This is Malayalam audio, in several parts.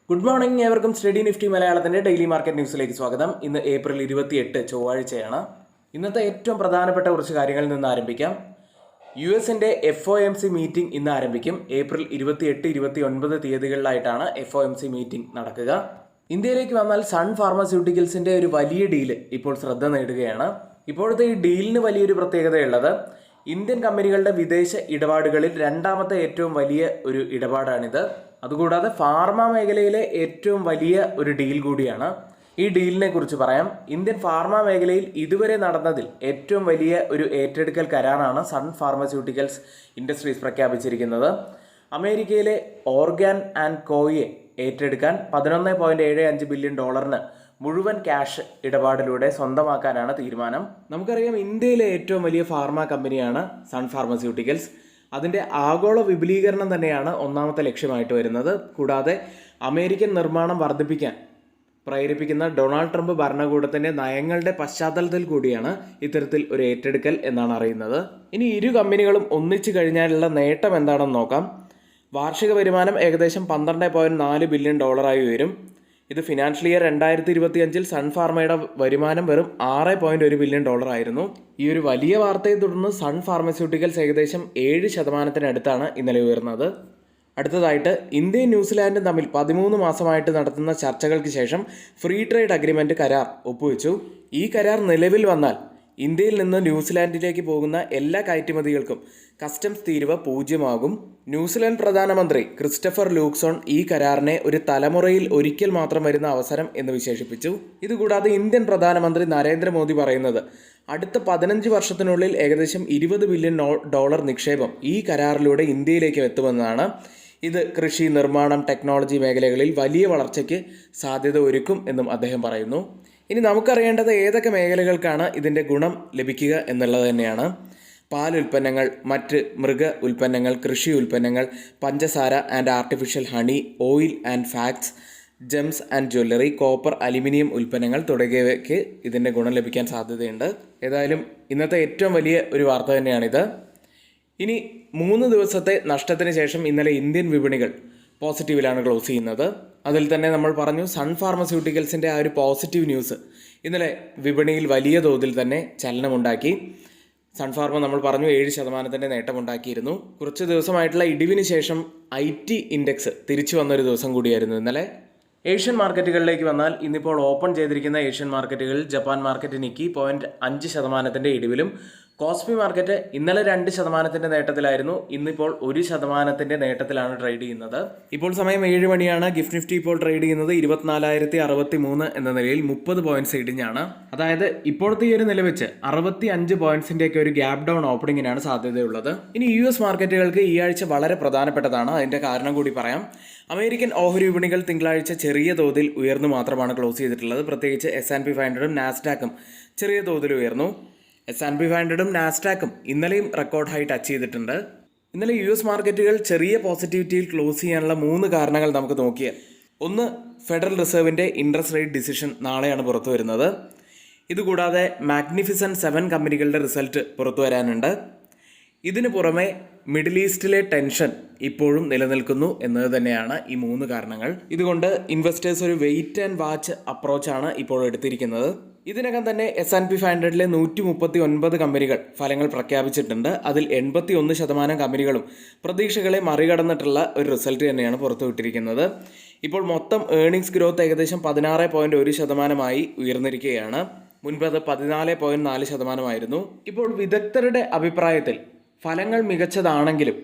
ഗുഡ് മോർണിംഗ്, ഏവർക്കും സ്റ്റഡി നിഫ്റ്റി മലയാളത്തിൻ്റെ ഡെയിലി മാർക്കറ്റ് ന്യൂസിലേക്ക് സ്വാഗതം. ഇന്ന് ഏപ്രിൽ 28 ചൊവ്വാഴ്ചയാണ്. ഇന്നത്തെ ഏറ്റവും പ്രധാനപ്പെട്ട കുറച്ച് കാര്യങ്ങളിൽ നിന്ന് ആരംഭിക്കാം. US-ന്റെ FOMC മീറ്റിംഗ് ഇന്ന് ആരംഭിക്കും. ഏപ്രിൽ 28, 29 തീയതികളിലായിട്ടാണ് FOMC മീറ്റിംഗ് നടക്കുക. ഇന്ത്യയിലേക്ക് വന്നാൽ സൺ ഫാർമസ്യൂട്ടിക്കൽസിൻ്റെ ഒരു വലിയ ഡീല് ഇപ്പോൾ ശ്രദ്ധ നേടുകയാണ്. ഇപ്പോഴത്തെ ഈ ഡീലിന് വലിയൊരു പ്രത്യേകതയുള്ളത് ഇന്ത്യൻ കമ്പനികളുടെ വിദേശ ഇടപാടുകളിൽ രണ്ടാമത്തെ ഏറ്റവും വലിയ ഒരു ഇടപാടാണിത്. അതുകൂടാതെ ഫാർമ മേഖലയിലെ ഏറ്റവും വലിയ ഒരു ഡീൽ കൂടിയാണ്. ഈ ഡീലിനെ കുറിച്ച് പറയാം. ഇന്ത്യൻ ഫാർമ മേഖലയിൽ ഇതുവരെ നടന്നതിൽ ഏറ്റവും വലിയ ഒരു ഏറ്റെടുക്കൽ കരാറാണ് സൺ ഫാർമസ്യൂട്ടിക്കൽസ് ഇൻഡസ്ട്രീസ് പ്രഖ്യാപിച്ചിരിക്കുന്നത്. അമേരിക്കയിലെ ഓർഗാൻ ആൻഡ് കോയെ ഏറ്റെടുക്കാൻ $11.75 ബില്യൺ മുഴുവൻ ക്യാഷ് ഇടപാടിലൂടെ സ്വന്തമാക്കാനാണ് തീരുമാനം. നമുക്കറിയാം, ഇന്ത്യയിലെ ഏറ്റവും വലിയ ഫാർമ കമ്പനിയാണ് സൺ ഫാർമസ്യൂട്ടിക്കൽസ്. അതിൻ്റെ ആഗോള വിപുലീകരണം തന്നെയാണ് ഒന്നാമത്തെ ലക്ഷ്യമായിട്ട് വരുന്നത്. കൂടാതെ അമേരിക്കൻ നിർമ്മാണം വർദ്ധിപ്പിക്കാൻ പ്രേരിപ്പിക്കുന്ന ഡൊണാൾഡ് ട്രംപ് ഭരണകൂടത്തിൻ്റെ നയങ്ങളുടെ പശ്ചാത്തലത്തിൽ കൂടിയാണ് ഇത്തരത്തിൽ ഒരു ഏറ്റെടുക്കൽ എന്നാണ് അറിയുന്നത്. ഇനി ഇരു കമ്പനികളും ഒന്നിച്ചു കഴിഞ്ഞാലുള്ള നേട്ടം എന്താണെന്ന് നോക്കാം. വാർഷിക വരുമാനം ഏകദേശം $12.4 ബില്യൺ ഉയരും. ഇത് ഫിനാൻഷ്യൽ ഇയർ 2025 സൺ ഫാർമയുടെ വരുമാനം വെറും $6.1 ബില്യൺ ആയിരുന്നു. ഈ ഒരു വലിയ വാർത്തയെ തുടർന്ന് സൺ ഫാർമസ്യൂട്ടിക്കൽസ് ഏകദേശം 7% ഇന്നലെ ഉയർന്നത്. അടുത്തതായിട്ട് ഇന്ത്യയും ന്യൂസിലാൻഡും തമ്മിൽ 13 മാസമായിട്ട് നടത്തുന്ന ചർച്ചകൾക്ക് ശേഷം ഫ്രീ ട്രേഡ് അഗ്രിമെന്റ് കരാർ ഒപ്പുവെച്ചു. ഈ കരാർ നിലവിൽ വന്നാൽ ഇന്ത്യയിൽ നിന്ന് ന്യൂസിലാൻഡിലേക്ക് പോകുന്ന എല്ലാ കയറ്റുമതികൾക്കും കസ്റ്റംസ് തീരുവ 0 ന്യൂസിലാൻഡ് പ്രധാനമന്ത്രി ക്രിസ്റ്റഫർ ലൂക്സോൺ ഈ കരാറിനെ ഒരു തലമുറയിൽ ഒരിക്കൽ മാത്രം വരുന്ന അവസരം എന്ന് വിശേഷിപ്പിച്ചു. ഇതുകൂടാതെ ഇന്ത്യൻ പ്രധാനമന്ത്രി നരേന്ദ്രമോദി പറയുന്നത് അടുത്ത 15 വർഷത്തിനുള്ളിൽ ഏകദേശം $20 ബില്യൺ നിക്ഷേപം ഈ കരാറിലൂടെ ഇന്ത്യയിലേക്ക് എത്തുമെന്നാണ്. ഇത് കൃഷി, നിർമ്മാണം, ടെക്നോളജി മേഖലകളിൽ വലിയ വളർച്ചയ്ക്ക് സാധ്യത ഒരുക്കും എന്നും അദ്ദേഹം പറയുന്നു. ഇനി നമുക്കറിയേണ്ടത് ഏതൊക്കെ മേഖലകൾക്കാണ് ഇതിൻ്റെ ഗുണം ലഭിക്കുക എന്നുള്ളത് തന്നെയാണ്. പാൽ ഉൽപ്പന്നങ്ങൾ, മറ്റ് മൃഗ ഉൽപ്പന്നങ്ങൾ, കൃഷി ഉൽപ്പന്നങ്ങൾ, പഞ്ചസാര and artificial honey, oil and fats, Gems and jewellery, copper, aluminium ഉൽപ്പന്നങ്ങൾ തുടങ്ങിയവയ്ക്ക് ഇതിൻ്റെ ഗുണം ലഭിക്കാൻ സാധ്യതയുണ്ട്. ഏതായാലും ഇന്നത്തെ ഏറ്റവും വലിയ ഒരു വാർത്ത തന്നെയാണിത്. ഇനി 3 ദിവസത്തെ നഷ്ടത്തിന് ശേഷം ഇന്നലെ ഇന്ത്യൻ വിപണികൾ പോസിറ്റീവിലാണ് ക്ലോസ് ചെയ്യുന്നത്. അതിൽ തന്നെ നമ്മൾ പറഞ്ഞു, സൺ ഫാർമസ്യൂട്ടിക്കൽസിൻ്റെ ആ ഒരു പോസിറ്റീവ് ന്യൂസ് ഇന്നലെ വിപണിയിൽ വലിയ തോതിൽ തന്നെ ചലനമുണ്ടാക്കി. സൺ ഫാർമ നമ്മൾ പറഞ്ഞു 7% നേട്ടമുണ്ടാക്കിയിരുന്നു. കുറച്ച് ദിവസമായിട്ടുള്ള ഇടിവിന് ശേഷം IT ഇൻഡെക്സ് തിരിച്ചു വന്നൊരു ദിവസം കൂടിയായിരുന്നു ഇന്നലെ. ഏഷ്യൻ മാർക്കറ്റുകളിലേക്ക് വന്നാൽ ഇന്നിപ്പോൾ ഓപ്പൺ ചെയ്തിരിക്കുന്ന ഏഷ്യൻ മാർക്കറ്റുകളിൽ ജപ്പാൻ മാർക്കറ്റ് നിക്കി 0.5% ഇടിവിലും, കോസ്പി മാർക്കറ്റ് ഇന്നലെ 2% നേട്ടത്തിലായിരുന്നു. ഇന്നിപ്പോൾ 1% നേട്ടത്തിലാണ് ട്രേഡ് ചെയ്യുന്നത്. ഇപ്പോൾ സമയം 7 മണിയാണ്. ഗിഫ്റ്റ് നിഫ്റ്റി ഇപ്പോൾ ട്രേഡ് ചെയ്യുന്നത് 24,063 എന്ന നിലയിൽ 30 പോയിന്റ്സ് ഇടിഞ്ഞാണ്. അതായത് ഇപ്പോഴത്തെ ഈ ഒരു നില വെച്ച് 65 പോയിന്റ്സിൻ്റെയൊക്കെ ഒരു ഗ്യാപ് ഡൗൺ ഓപ്പണിങ്ങിനാണ് സാധ്യതയുള്ളത്. ഇനി US മാർക്കറ്റുകൾക്ക് ഈ ആഴ്ച വളരെ പ്രധാനപ്പെട്ടതാണ്. അതിൻ്റെ കാരണം കൂടി പറയാം. അമേരിക്കൻ ഓഹരി വിപണികൾ തിങ്കളാഴ്ച ചെറിയ തോതിൽ ഉയർന്നു മാത്രമാണ് ക്ലോസ് ചെയ്തിട്ടുള്ളത്. പ്രത്യേകിച്ച് S&P 500ഉം നാസ്ഡാക്കും ചെറിയ തോതിൽ ഉയർന്നു. S&P 500ഉം നാസ്ഡാക്കും ഇന്നലെയും റെക്കോർഡ് ഹൈ ടച്ച് ചെയ്തിട്ടുണ്ട്. ഇന്നലെ US മാർക്കറ്റുകൾ ചെറിയ പോസിറ്റിവിറ്റിയിൽ ക്ലോസ് ചെയ്യാനുള്ള 3 കാരണങ്ങൾ നമുക്ക് നോക്കിയാൽ, ഒന്ന്, ഫെഡറൽ റിസർവിൻ്റെ ഇൻട്രസ്റ്റ് റേറ്റ് ഡിസിഷൻ നാളെയാണ് പുറത്തു വരുന്നത്. ഇതുകൂടാതെ മാഗ്നിഫിസൻറ്റ് 7 കമ്പനികളുടെ റിസൾട്ട് പുറത്തു വരാനുണ്ട്. ഇതിനു പുറമെ മിഡിൽ ഈസ്റ്റിലെ ടെൻഷൻ ഇപ്പോഴും നിലനിൽക്കുന്നു എന്നത് തന്നെയാണ് ഈ 3 കാരണങ്ങൾ. ഇതുകൊണ്ട് ഇൻവെസ്റ്റേഴ്സ് ഒരു വെയിറ്റ് ആൻഡ് വാച്ച് അപ്രോച്ചാണ് ഇപ്പോൾ എടുത്തിരിക്കുന്നത്. ഇതിനകം തന്നെ S&P 500ലെ 139 കമ്പനികൾ ഫലങ്ങൾ പ്രഖ്യാപിച്ചിട്ടുണ്ട്. അതിൽ 81% കമ്പനികളും പ്രതീക്ഷകളെ മറികടന്നിട്ടുള്ള ഒരു റിസൾട്ട് തന്നെയാണ് പുറത്തുവിട്ടിരിക്കുന്നത്. ഇപ്പോൾ മൊത്തം ഏർണിംഗ്സ് ഗ്രോത്ത് ഏകദേശം 16.1% ഉയർന്നിരിക്കുകയാണ്. മുൻപ് അത് 14.4% ഇപ്പോൾ വിദഗ്ധരുടെ അഭിപ്രായത്തിൽ ഫലങ്ങൾ മികച്ചതാണെങ്കിലും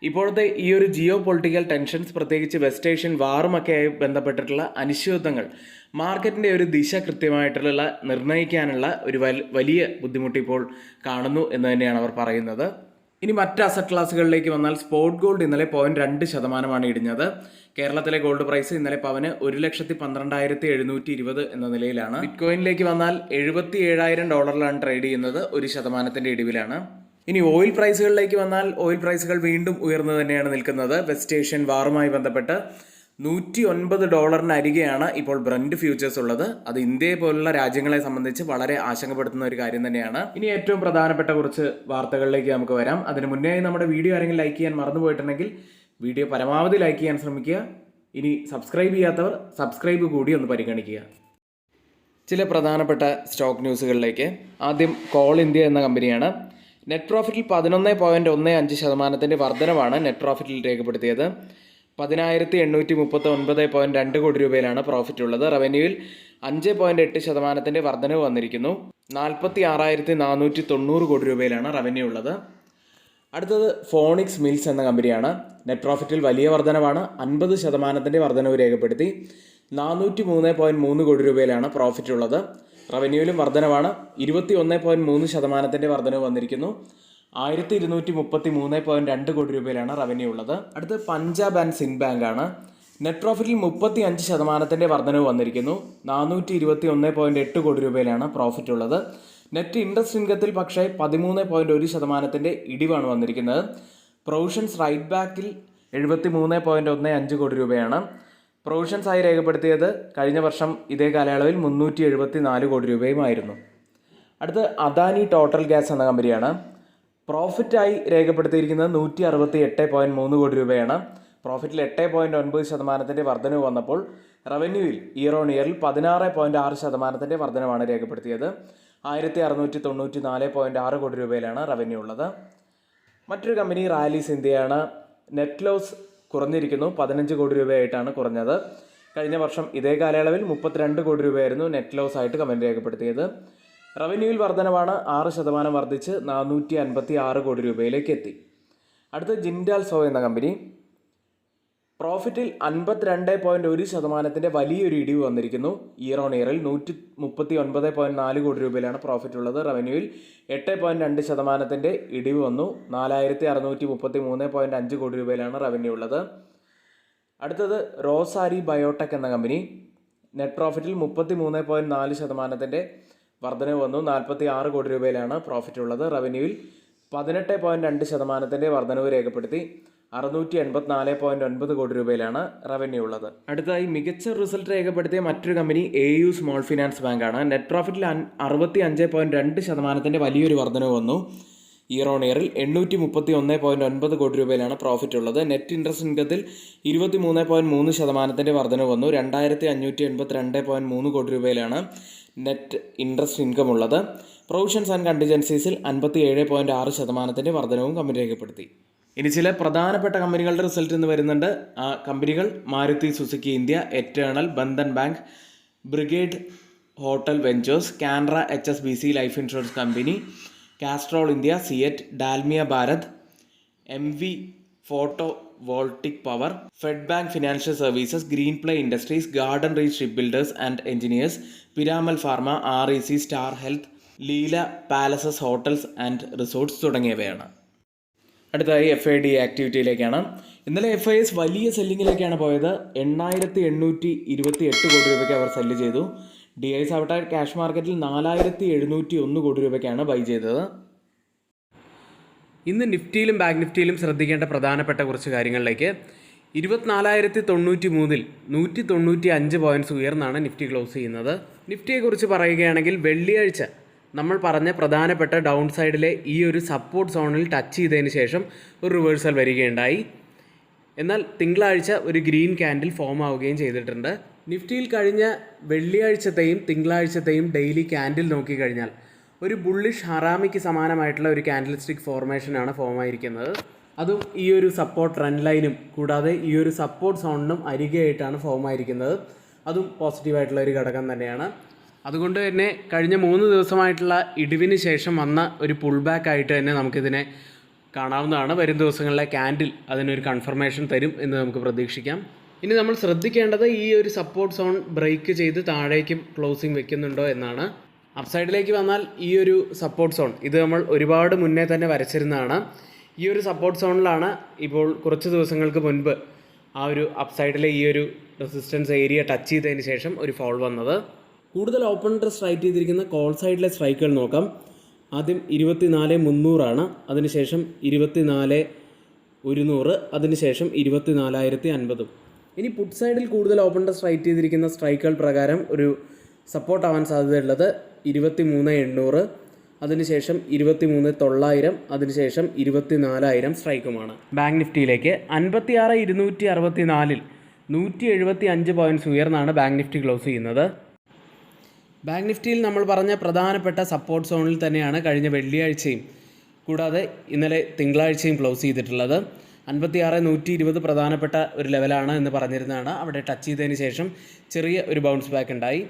ഇപ്പോഴത്തെ ഈ ഒരു ജിയോ പൊളിറ്റിക്കൽ ടെൻഷൻസ്, പ്രത്യേകിച്ച് വെസ്റ്റ് ഏഷ്യൻ വാറുമൊക്കെയായി ബന്ധപ്പെട്ടിട്ടുള്ള അനിശ്ചിതത്വങ്ങൾ മാർക്കറ്റിൻ്റെ ഒരു ദിശ കൃത്യമായിട്ടുള്ള നിർണ്ണയിക്കാനുള്ള ഒരു വലിയ ബുദ്ധിമുട്ട് ഇപ്പോൾ കാണുന്നു എന്ന് തന്നെയാണ് അവർ പറയുന്നത്. ഇനി മറ്റ് അസറ്റ് ക്ലാസ്സുകളിലേക്ക് വന്നാൽ സ്പോട്ട് ഗോൾഡ് ഇന്നലെ 0.2% ഇടിഞ്ഞത്. കേരളത്തിലെ ഗോൾഡ് പ്രൈസ് ഇന്നലെ പവന് $1,12,720 എന്ന നിലയിലാണ്. ബിറ്റ്കോയിനിലേക്ക് വന്നാൽ $77,000 ട്രേഡ് ചെയ്യുന്നത്, 1% ഇടിവിലാണ്. ഇനി ഓയിൽ പ്രൈസുകളിലേക്ക് വന്നാൽ ഓയിൽ പ്രൈസുകൾ വീണ്ടും ഉയർന്നു തന്നെയാണ് നിൽക്കുന്നത്. വെസ്റ്റ് ഏഷ്യൻ വാറുമായി ബന്ധപ്പെട്ട് $109 അരികെയാണ് ഇപ്പോൾ ബ്രന്റ് ഫ്യൂച്ചേഴ്സ് ഉള്ളത്. അത് ഇന്ത്യയെ പോലുള്ള രാജ്യങ്ങളെ സംബന്ധിച്ച് വളരെ ആശങ്കപ്പെടുത്തുന്ന ഒരു കാര്യം തന്നെയാണ്. ഇനി ഏറ്റവും പ്രധാനപ്പെട്ട കുറച്ച് വാർത്തകളിലേക്ക് നമുക്ക് വരാം. അതിന് മുന്നേ നമ്മുടെ വീഡിയോ ആരെങ്കിലും ലൈക്ക് ചെയ്യാൻ മറന്നുപോയിട്ടുണ്ടെങ്കിൽ വീഡിയോ പരമാവധി ലൈക്ക് ചെയ്യാൻ ശ്രമിക്കുക. ഇനി സബ്സ്ക്രൈബ് ചെയ്യാത്തവർ സബ്സ്ക്രൈബ് കൂടി ഒന്ന് പരിഗണിക്കുക. ചില പ്രധാനപ്പെട്ട സ്റ്റോക്ക് ന്യൂസുകളിലേക്ക്. ആദ്യം കോൾ ഇന്ത്യ എന്ന കമ്പനിയാണ്. നെറ്റ് പ്രോഫിറ്റിൽ 11.15% വർധനവാണ് നെറ്റ് പ്രോഫിറ്റിൽ രേഖപ്പെടുത്തിയത്. 10,839.2 കോടി രൂപയിലാണ് പ്രോഫിറ്റ് ഉള്ളത്. റവന്യൂവിൽ 5.8% വർധനവ് വന്നിരിക്കുന്നു. 46,490 കോടി രൂപയിലാണ് റവന്യൂ ഉള്ളത്. അടുത്തത് ഫോണിക്സ് മിൽസ് എന്ന കമ്പനിയാണ്. നെറ്റ് പ്രോഫിറ്റിൽ വലിയ വർധനവാണ്. 50% വർധനവ് രേഖപ്പെടുത്തി. 403.3 കോടി രൂപയിലാണ് പ്രോഫിറ്റ് ഉള്ളത്. റവന്യൂവിലും വർധനവാണ്. 21.3% വർധനവ് വന്നിരിക്കുന്നു. 1,233.2 കോടി രൂപയിലാണ് റവന്യൂ ഉള്ളത്. അടുത്ത് പഞ്ചാബ് ആൻഡ് സിൻഡ് ബാങ്ക് ആണ്. നെറ്റ് പ്രോഫിറ്റിൽ 35% വർധനവ് വന്നിരിക്കുന്നു. 421.8 കോടി രൂപയിലാണ് പ്രോഫിറ്റ് ഉള്ളത്. നെറ്റ് ഇൻട്രസ്റ്റ് ഇൻകത്തിൽ പക്ഷേ 13.1% ഇടിവാണ് വന്നിരിക്കുന്നത്. പ്രൊവിഷൻസ് റൈറ്റ് ബാക്കിൽ 73.15 കോടി രൂപയാണ്. പ്രൊവിഷൻസ് ആയി രേഖപ്പെടുത്തിയത് കഴിഞ്ഞ വർഷം ഇതേ കാലയളവിൽ 374 കോടി രൂപയുമായിരുന്നു. അടുത്ത് അദാനി ടോട്ടൽ ഗ്യാസ് എന്ന കമ്പനിയാണ്. പ്രോഫിറ്റായി രേഖപ്പെടുത്തിയിരിക്കുന്നത് 168.3 കോടി രൂപയാണ്. പ്രോഫിറ്റിൽ 8.9% വർധനവ് വന്നപ്പോൾ റവന്യൂവിൽ ഇയർ ഓൺ ഇയറിൽ 16.6% വർധനവാണ് രേഖപ്പെടുത്തിയത്. 1,694.6 കോടി രൂപയിലാണ് റവന്യൂ ഉള്ളത്. മറ്റൊരു കമ്പനി റാലീസ് ഇന്ത്യയാണ്. നെറ്റ് ലോസ് കുറഞ്ഞിരിക്കുന്നു. 15 കോടി രൂപയായിട്ടാണ് കുറഞ്ഞത്. കഴിഞ്ഞ വർഷം ഇതേ കാലയളവിൽ 32 കോടി രൂപയായിരുന്നു നെറ്റ് ലോസ് ആയിട്ട് കമ്പനി രേഖപ്പെടുത്തിയത്. റവന്യൂവിൽ വർധനവാണ്. 6% വർദ്ധിച്ച് 456 കോടി രൂപയിലേക്ക് എത്തി. അടുത്ത ജിൻഡാൽ സോ എന്ന കമ്പനി. പ്രോഫിറ്റിൽ 52.1% വലിയൊരു ഇടിവ് വന്നിരിക്കുന്നു. ഇയർ ഓൺ ഇയറിൽ 139.4 കോടി രൂപയിലാണ് പ്രോഫിറ്റ് ഉള്ളത്. റവന്യൂവിൽ 8.2% ഇടിവ് വന്നു. 4,633.5 കോടി രൂപയിലാണ് റവന്യൂ ഉള്ളത്. അടുത്തത് റോസാരി ബയോടെക് എന്ന കമ്പനി. നെറ്റ് പ്രോഫിറ്റിൽ 33.4% വർധനവ് വന്നു. 46 കോടി രൂപയിലാണ് പ്രോഫിറ്റ് ഉള്ളത്. റവന്യൂവിൽ 18.2% വർധനവ് രേഖപ്പെടുത്തി. 684.9 കോടി രൂപയിലാണ് റവന്യൂ ഉള്ളത്. അടുത്തതായി മികച്ച റിസൾട്ട് രേഖപ്പെടുത്തിയ മറ്റൊരു company AU small finance bank ആണ്. നെറ്റ് പ്രോഫിറ്റിൽ 65.2% വലിയൊരു വർധനവ് വന്നു. ഇയർ ഓൺ ഇയറിൽ 831.9 കോടി രൂപയിലാണ് പ്രോഫിറ്റ് ഉള്ളത്. നെറ്റ് ഇൻട്രസ്റ്റ് ഇൻകത്തിൽ 23.3% വർധനവ് വന്നു. 2,582.3 കോടി രൂപയിലാണ് നെറ്റ് ഇൻട്രസ്റ്റ് ഇൻകം ഉള്ളത്. പ്രൊവിഷൻസ് ആൻഡ് കണ്ടിജൻസീസിൽ 57.6% വർധനവും കമ്പനി രേഖപ്പെടുത്തി. ഇനി ചില പ്രധാനപ്പെട്ട കമ്പനികളുടെ റിസൾട്ട് ഇന്ന് വരുന്നുണ്ട്. ആ കമ്പനികൾ Maruti Suzuki India, Eternal, Bandhan bank, Brigade hotel ventures, Canara HSBC life insurance company, Castrol India, CEAT, Dalmia Bharat, MV photovoltaic power, Fed bank financial services, Greenply industries, Garden Reach shipbuilders and engineers, Piramal pharma, REC, Star Health, Leela palaces hotels and resorts തുടങ്ങിയവയാണ്. അടുത്തതായി FID ആക്ടിവിറ്റിയിലേക്കാണ്. ഇന്നലെ FIS വലിയ സെല്ലിങ്ങിലേക്കാണ് പോയത്. 8,828 കോടി രൂപയ്ക്ക് അവർ സെല്ല് ചെയ്തു. DIs ആവട്ടെ ക്യാഷ് മാർക്കറ്റിൽ 4,701 കോടി രൂപയ്ക്കാണ് ബൈ ചെയ്തത്. ഇന്ന് നിഫ്റ്റിയിലും ബാങ്ക് നിഫ്റ്റിയിലും ശ്രദ്ധിക്കേണ്ട പ്രധാനപ്പെട്ട കുറച്ച് കാര്യങ്ങളിലേക്ക്. 24,093 195 പോയിൻറ്റ്സ് ഉയർന്നാണ് നിഫ്റ്റി ക്ലോസ് ചെയ്യുന്നത്. നിഫ്റ്റിയെക്കുറിച്ച് പറയുകയാണെങ്കിൽ വെള്ളിയാഴ്ച നമ്മൾ പറഞ്ഞ പ്രധാനപ്പെട്ട ഡൗൺ സൈഡിലെ ഈ ഒരു സപ്പോർട്ട് സോണിൽ ടച്ച് ചെയ്തതിന് ശേഷം ഒരു റിവേഴ്സൽ വരികയുണ്ടായി. എന്നാൽ തിങ്കളാഴ്ച ഒരു ഗ്രീൻ ക്യാൻഡിൽ ഫോം ആവുകയും ചെയ്തിട്ടുണ്ട്. നിഫ്റ്റിയിൽ കഴിഞ്ഞ വെള്ളിയാഴ്ചത്തെയും തിങ്കളാഴ്ചത്തെയും ഡെയിലി ക്യാൻഡിൽ നോക്കിക്കഴിഞ്ഞാൽ ഒരു ബുള്ളിഷ് ഹറാമിക്ക് സമാനമായിട്ടുള്ള ഒരു ക്യാൻഡിൽ സ്റ്റിക്ക് ഫോർമേഷനാണ് ഫോം ആയിരിക്കുന്നത്. അതും ഈ ഒരു സപ്പോർട്ട് ട്രെൻഡ് ലൈനും കൂടാതെ ഈ ഒരു സപ്പോർട്ട് സോണിനും അരികെയായിട്ടാണ് ഫോം ആയിരിക്കുന്നത്. അതും പോസിറ്റീവായിട്ടുള്ള ഒരു ഘടകം തന്നെയാണ്. അതുകൊണ്ട് തന്നെ കഴിഞ്ഞ 3 ദിവസമായിട്ടുള്ള ഇടിവിന് ശേഷം വന്ന ഒരു പുൾ ബാക്ക് ആയിട്ട് തന്നെ നമുക്കിതിനെ കാണാവുന്നതാണ്. വരും ദിവസങ്ങളിലെ ക്യാൻഡിൽ അതിനൊരു കൺഫർമേഷൻ തരും എന്ന് നമുക്ക് പ്രതീക്ഷിക്കാം. ഇനി നമ്മൾ ശ്രദ്ധിക്കേണ്ടത് ഈ ഒരു സപ്പോർട്ട് സോൺ ബ്രേക്ക് ചെയ്ത് താഴേക്കും ക്ലോസിംഗ് വെക്കുന്നുണ്ടോ എന്നാണ്. അപ്സൈഡിലേക്ക് വന്നാൽ ഈ ഒരു സപ്പോർട്ട് സോൺ ഇത് നമ്മൾ ഒരുപാട് മുന്നേ തന്നെ വരച്ചിരുന്നതാണ്. ഈ ഒരു സപ്പോർട്ട് സോണിലാണ് ഇപ്പോൾ കുറച്ച് ദിവസങ്ങൾക്ക് മുൻപ് ആ ഒരു അപ്സൈഡിലെ ഈ ഒരു റെസിസ്റ്റൻസ് ഏരിയ ടച്ച് ചെയ്തതിന് ശേഷം ഒരു ഫോൾ വന്നത്. കൂടുതൽ ഓപ്പൺ ഇൻട്രസ്റ്റ് സ്ട്രൈക്ക് ചെയ്തിരിക്കുന്ന കോൾ സൈഡിലെ സ്ട്രൈക്കുകൾ നോക്കാം. ആദ്യം 24,300 അതിനുശേഷം 24,100, അതിനുശേഷം 24,050. ഇനി പുട്ട് സൈഡിൽ കൂടുതൽ ഓപ്പൺ ഇൻട്രസ്റ്റ് സ്ട്രൈക്ക് ചെയ്തിരിക്കുന്ന സ്ട്രൈക്കുകൾ പ്രകാരം ഒരു സപ്പോർട്ട് ആവാൻ സാധ്യതയുള്ളത് 23,800, അതിനുശേഷം 23,900, അതിനുശേഷം 24,000 സ്ട്രൈക്കുമാണ്. ബാങ്ക് നിഫ്റ്റിയിലേക്ക് 56,264 175 പോയിൻറ്റ്സ് ഉയർന്നാണ് ബാങ്ക് നിഫ്റ്റി ക്ലോസ് ചെയ്യുന്നത്. ബാങ്ക് നിഫ്റ്റിയിൽ നമ്മൾ പറഞ്ഞ പ്രധാനപ്പെട്ട സപ്പോർട്ട് സോണിൽ തന്നെയാണ് കഴിഞ്ഞ വെള്ളിയാഴ്ചയും കൂടാതെ ഇന്നലെ തിങ്കളാഴ്ചയും ക്ലോസ് ചെയ്തിട്ടുള്ളത്. 56,120 പ്രധാനപ്പെട്ട ഒരു ലെവലാണ് എന്ന് പറഞ്ഞിരുന്നതാണ്. അവിടെ ടച്ച് ചെയ്തതിന് ശേഷം ചെറിയ ഒരു ബൗൺസ് ബാക്ക് ഉണ്ടായി.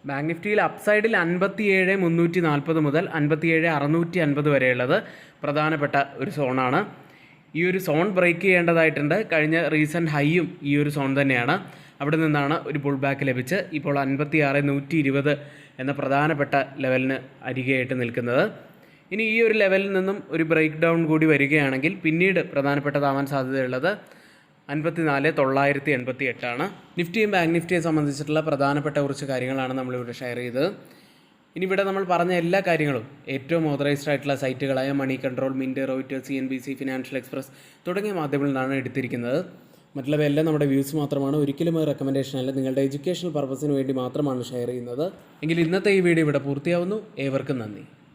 ബാങ്ക് നിഫ്റ്റിയിൽ അപ്സൈഡിൽ 57,340 മുതൽ 57,650 വരെയുള്ളത് പ്രധാനപ്പെട്ട ഒരു സോണാണ്. ഈ ഒരു സോൺ ബ്രേക്ക് ചെയ്യേണ്ടതായിട്ടുണ്ട്. കഴിഞ്ഞ റീസെൻറ്റ് ഹൈയും ഈ ഒരു സോൺ തന്നെയാണ്. അവിടെ നിന്നാണ് ഒരു പുൾ ബാക്ക് ലഭിച്ച് ഇപ്പോൾ 56,120 എന്ന പ്രധാനപ്പെട്ട ലെവലിന് അരികെയായിട്ട് നിൽക്കുന്നത്. ഇനി ഈ ഒരു ലെവലിൽ നിന്നും ഒരു ബ്രേക്ക് ഡൗൺ കൂടി വരികയാണെങ്കിൽ പിന്നീട് പ്രധാനപ്പെട്ടതാവാൻ സാധ്യതയുള്ളത് 54,988 ആണ്. നിഫ്റ്റിയും ബാങ്ക് നിഫ്റ്റിയെ സംബന്ധിച്ചിട്ടുള്ള പ്രധാനപ്പെട്ട കുറച്ച് കാര്യങ്ങളാണ് നമ്മളിവിടെ ഷെയർ ചെയ്തത്. ഇനി ഇവിടെ നമ്മൾ പറഞ്ഞ എല്ലാ കാര്യങ്ങളും ഏറ്റവും ഓതറൈസ്ഡ് ആയിട്ടുള്ള സൈറ്റുകളായ Moneycontrol, Mint, Reuters, CNBC, Financial Express തുടങ്ങിയ മാധ്യമങ്ങളിൽ നിന്നാണ് എടുത്തിരിക്കുന്നത്. മറ്റുള്ളവയെല്ലാം നമ്മുടെ വ്യൂസ് മാത്രമാണ്, ഒരിക്കലും റെക്കമെൻഡേഷൻ അല്ല. നിങ്ങളുടെ എഡ്യൂക്കേഷണൽ പർപ്പസിന് വേണ്ടി മാത്രമാണ് ഷെയർ ചെയ്യുന്നത്. എങ്കിൽ ഇന്നത്തെ ഈ വീഡിയോ ഇവിടെ പൂർത്തിയാവുന്നു. ഏവർക്കും നന്ദി.